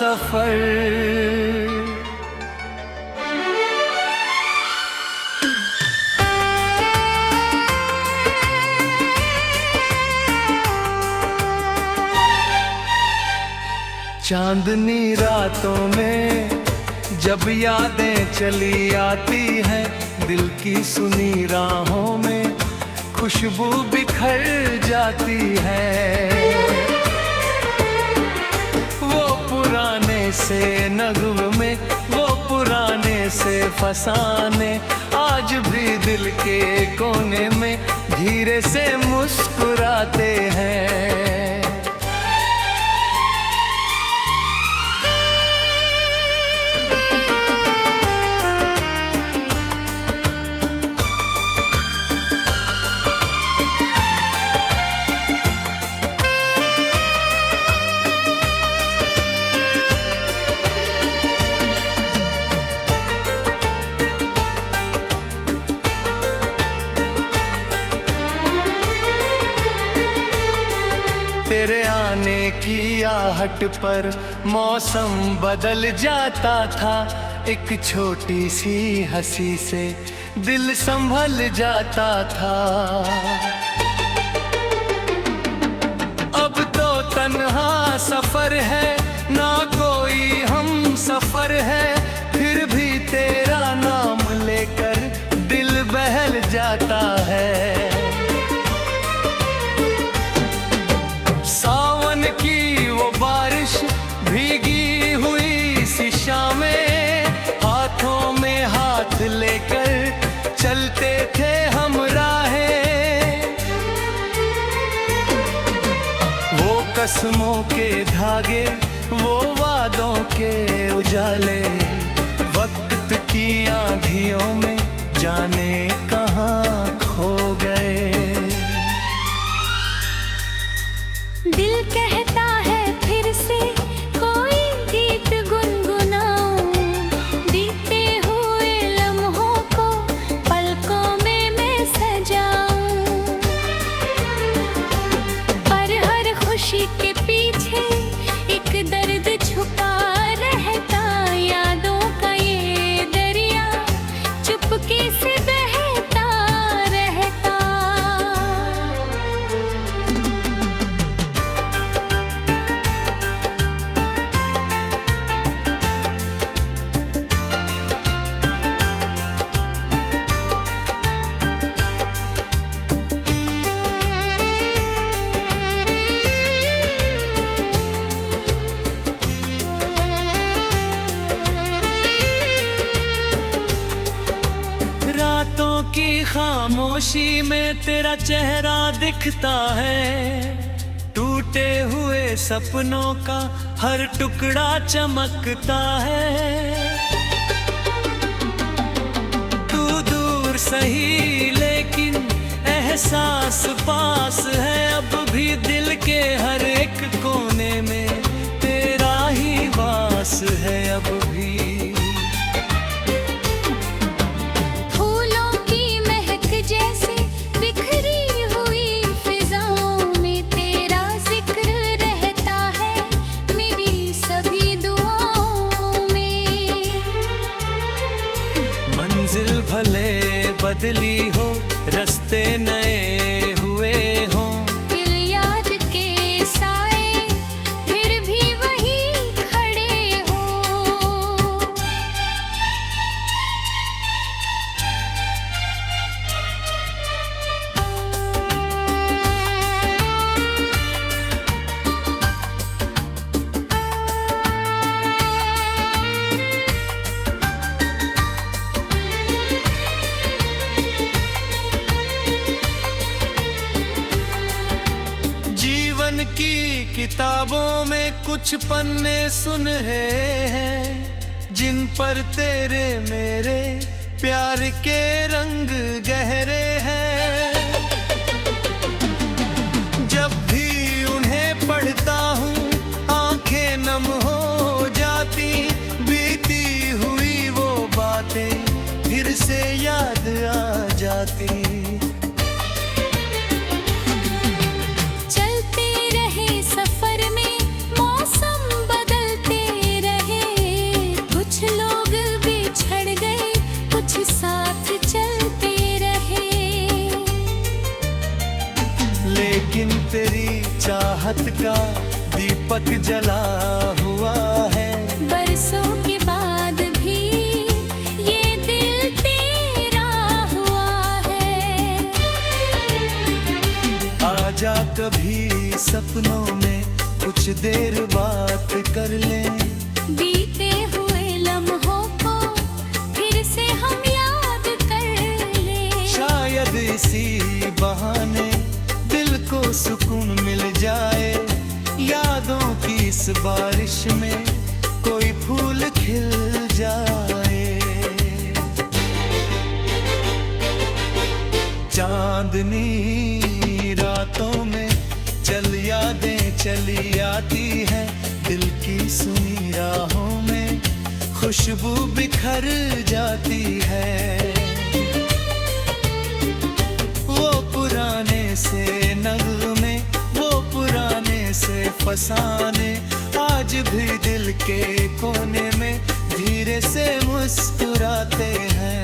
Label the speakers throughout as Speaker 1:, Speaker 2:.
Speaker 1: सफर। चांदनी रातों में जब यादें चली आती हैं, दिल की सुनी राहों में खुशबू बिखर जाती है। वो पुराने से नगमे, वो पुराने से फसाने आज भी दिल के कोने में धीरे से मुस्कुराते हैं। तेरे आने की आहट पर मौसम बदल जाता था, एक छोटी सी हंसी से दिल संभल जाता था। अब तो तन्हा सफर है, ना कोई हम सफर है, फिर भी तेरा नाम लेकर दिल बहल जाता है। सावन की वो बारिश भीगी हुई सी शामें, हाथों में हाथ लेकर चलते थे हम राहें। वो कसमों के धागे, वो वादों के उजाले, वक्त की आंधियों में जाने कहाँ खो गए।
Speaker 2: दिल कहता है फिर से कोई गीत गुनगुनाऊं, बीते हुए लम्हों को पलकों में मैं सजाऊं। पर हर खुशी के पीछे एक दर्द छुपा रहता, यादों का ये दरिया चुपके से बहता रहता।
Speaker 1: रातों की खामोशी में तेरा चेहरा दिखता है, टूटे हुए सपनों का हर टुकड़ा चमकता है। तू दूर सही लेकिन एहसास पास है, अब भी दिल के हर एक कोने में तेरा ही वास है। अब भी
Speaker 2: जैसे बिखरी हुई फिजाओं में तेरा जिक्र रहता है, मेरी सभी दुआओं में।
Speaker 1: मंजिल भले बदली हो, रास्ते नए हुए हों,
Speaker 2: दिल याद के साए फिर भी वही खड़े हो।
Speaker 1: की किताबों में कुछ पन्ने सुनहरे हैं, जिन पर तेरे मेरे प्यार के रंग गहरे हैं। जब भी उन्हें पढ़ता हूँ आंखें नम हो जाती, बीती हुई वो बातें फिर से याद आ जाती।
Speaker 2: चलते रहे सफर में मौसम बदलते
Speaker 1: चाहत का दीपक जला हुआ है।
Speaker 2: बरसों के बाद भी ये दिल तेरा हुआ है।
Speaker 1: आजा कभी सपनों में कुछ देर बात कर लें।
Speaker 2: बीते हुए लम्हों को फिर से हम याद कर लें।
Speaker 1: शायद इसी बहाने दिल को सुकून मिल जाए। यादों की इस बारिश में कोई फूल खिल जाए। चांदनी रातों में चल यादें चली आती हैं। दिल की सुनी राहों में खुशबू बिखर जाती है। वो पुराने से नगमे, वो पुराने से फसाने आज भी दिल के कोने में धीरे से मुस्कुराते हैं।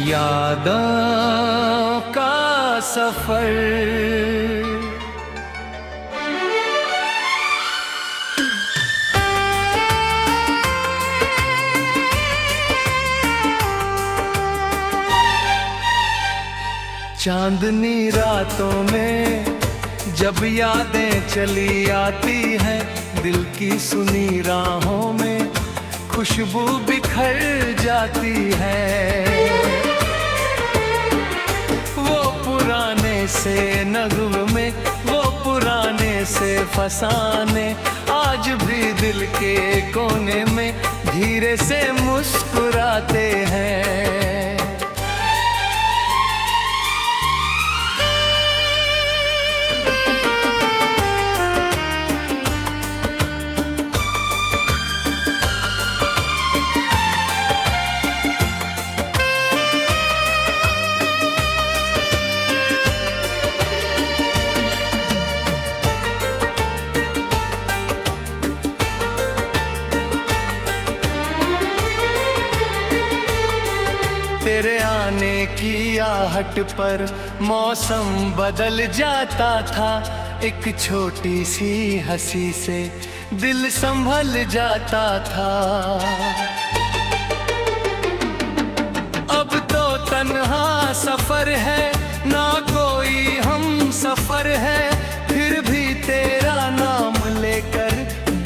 Speaker 1: यादों का सफर चांदनी रातों में जब यादें चली आती हैं। दिल की सुनी राहों में खुशबू बिखर जाती है। वो पुराने से नगमे, वो पुराने से फसाने आज भी दिल के कोने में धीरे से मुस्कुराते हैं। तेरे आने की आहट पर मौसम बदल जाता था। एक छोटी सी हंसी से दिल संभल जाता था। अब तो तन्हा सफर है, ना कोई हम सफर है। फिर भी तेरा नाम लेकर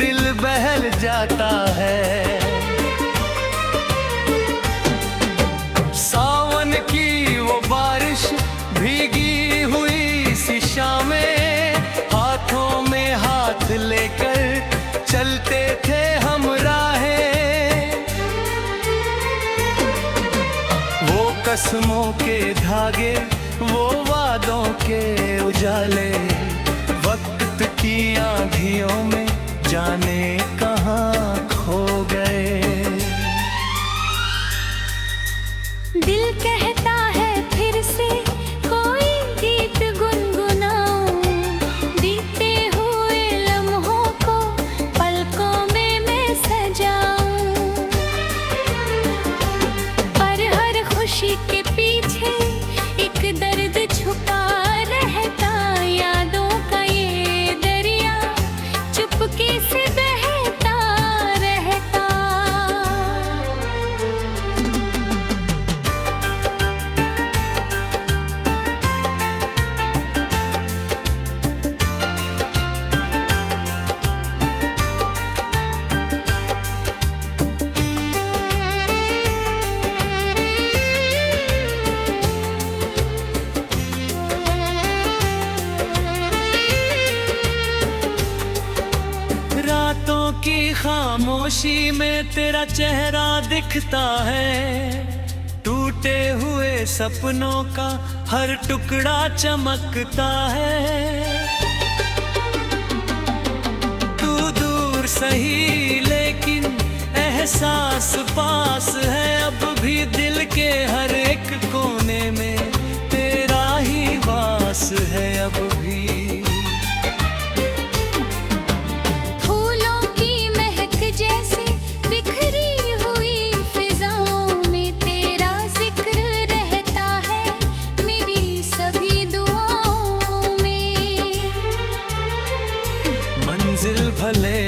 Speaker 1: दिल बहल जाता है। सावन की वो बारिश भीगी हुई सी शामें, हाथों में हाथ लेकर चलते थे हम राहें। वो कसमों के धागे, वो वादों के उजाले, वक्त की आंधियों में जाने कहाँ खो गए।
Speaker 2: दिल कहता है फिर से कोई गीत गुनगुनाऊं। बीते हुए लम्हों को पलकों में मैं सजाऊं। पर हर खुशी के पीछे एक दर्द छुपा रहता। यादों का ये दरिया चुपके से बहता रहता।
Speaker 1: खामोशी में तेरा चेहरा दिखता है, टूटे हुए सपनों का हर टुकड़ा चमकता है। तू दूर सही लेकिन एहसास पास है, अब भी दिल के हर एक कोने में तेरा ही वास है अब भी।
Speaker 2: फूलों की महक जैसे बिखरी हुई फिजाओं में तेरा जिक्र रहता है मेरी सभी दुआओं में।
Speaker 1: मंजिल भले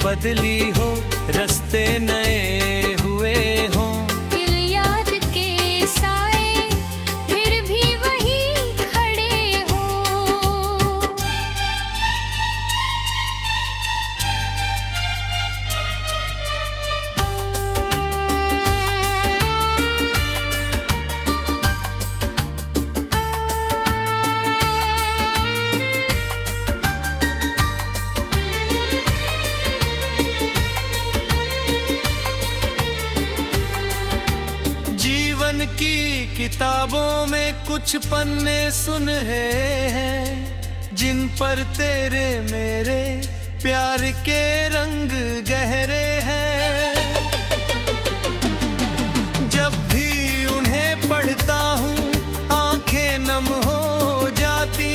Speaker 1: बदली हो, रास्ते नए हुए हों,
Speaker 2: दिल याद के साए फिर भी वही खड़े हो।
Speaker 1: जीवन की किताबों में कुछ पन्ने सुनहरे हैं, जिन पर तेरे मेरे प्यार के रंग गहरे हैं। जब भी उन्हें पढ़ता हूँ आंखें नम हो जाती,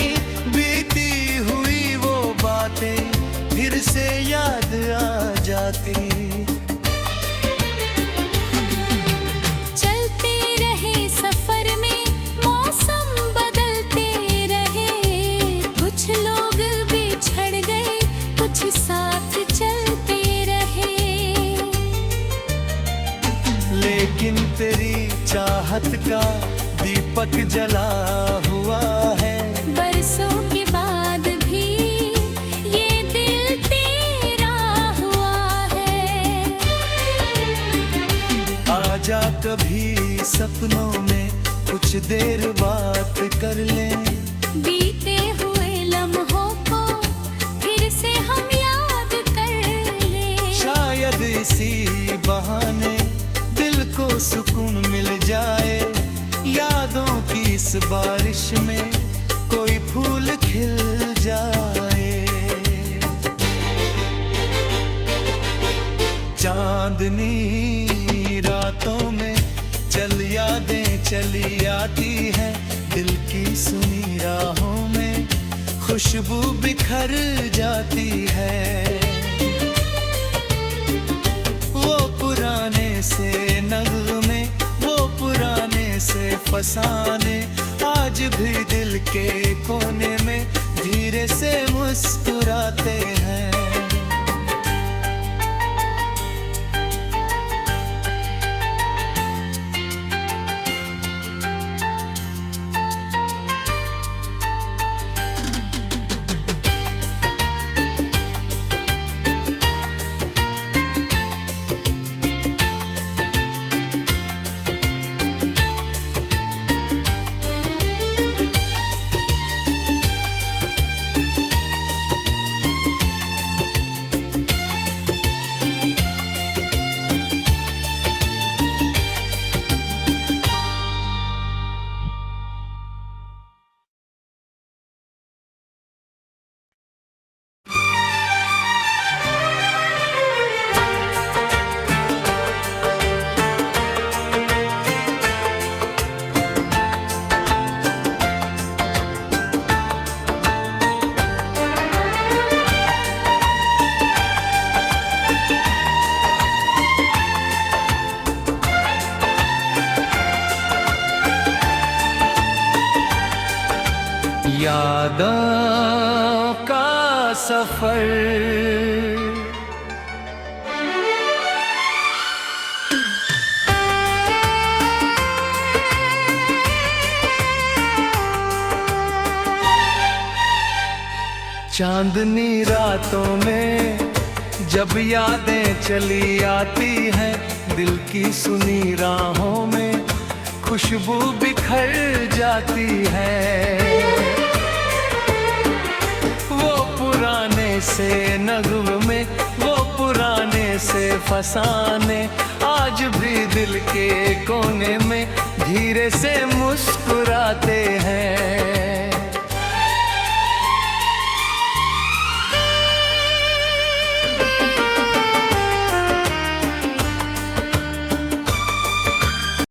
Speaker 1: बीती हुई वो बातें फिर से याद आ जाती।
Speaker 2: चलते रहे सफर में मौसम बदलते रहे, कुछ लोग बिछड़ गए कुछ साथ चलते रहे।
Speaker 1: लेकिन तेरी चाहत का दीपक जला हुआ है,
Speaker 2: बरसों के बाद भी ये दिल तेरा हुआ है।
Speaker 1: आजा कभी सपनों में कुछ देर बात कर लें,
Speaker 2: बीते हुए लम्हों को फिर से हम याद कर लें।
Speaker 1: शायद इसी बहाने दिल को सुकून मिल जाए, यादों की इस बारिश में कोई फूल खिल जाए। चांदनी रातों में चल यादें चली आती हैं, दिल की सुनी राहों में खुशबू बिखर जाती है। वो पुराने से नगमे, वो पुराने से फसाने आज भी दिल के कोने में धीरे से मुस्कुराते हैं। यादों का सफर चांदनी रातों में जब यादें चली आती हैं, दिल की सुनी राहों में खुशबू बिखर जाती है। वो पुराने से नगमे, वो पुराने से फसाने, आज भी दिल के कोने में धीरे से मुस्कुराते हैं।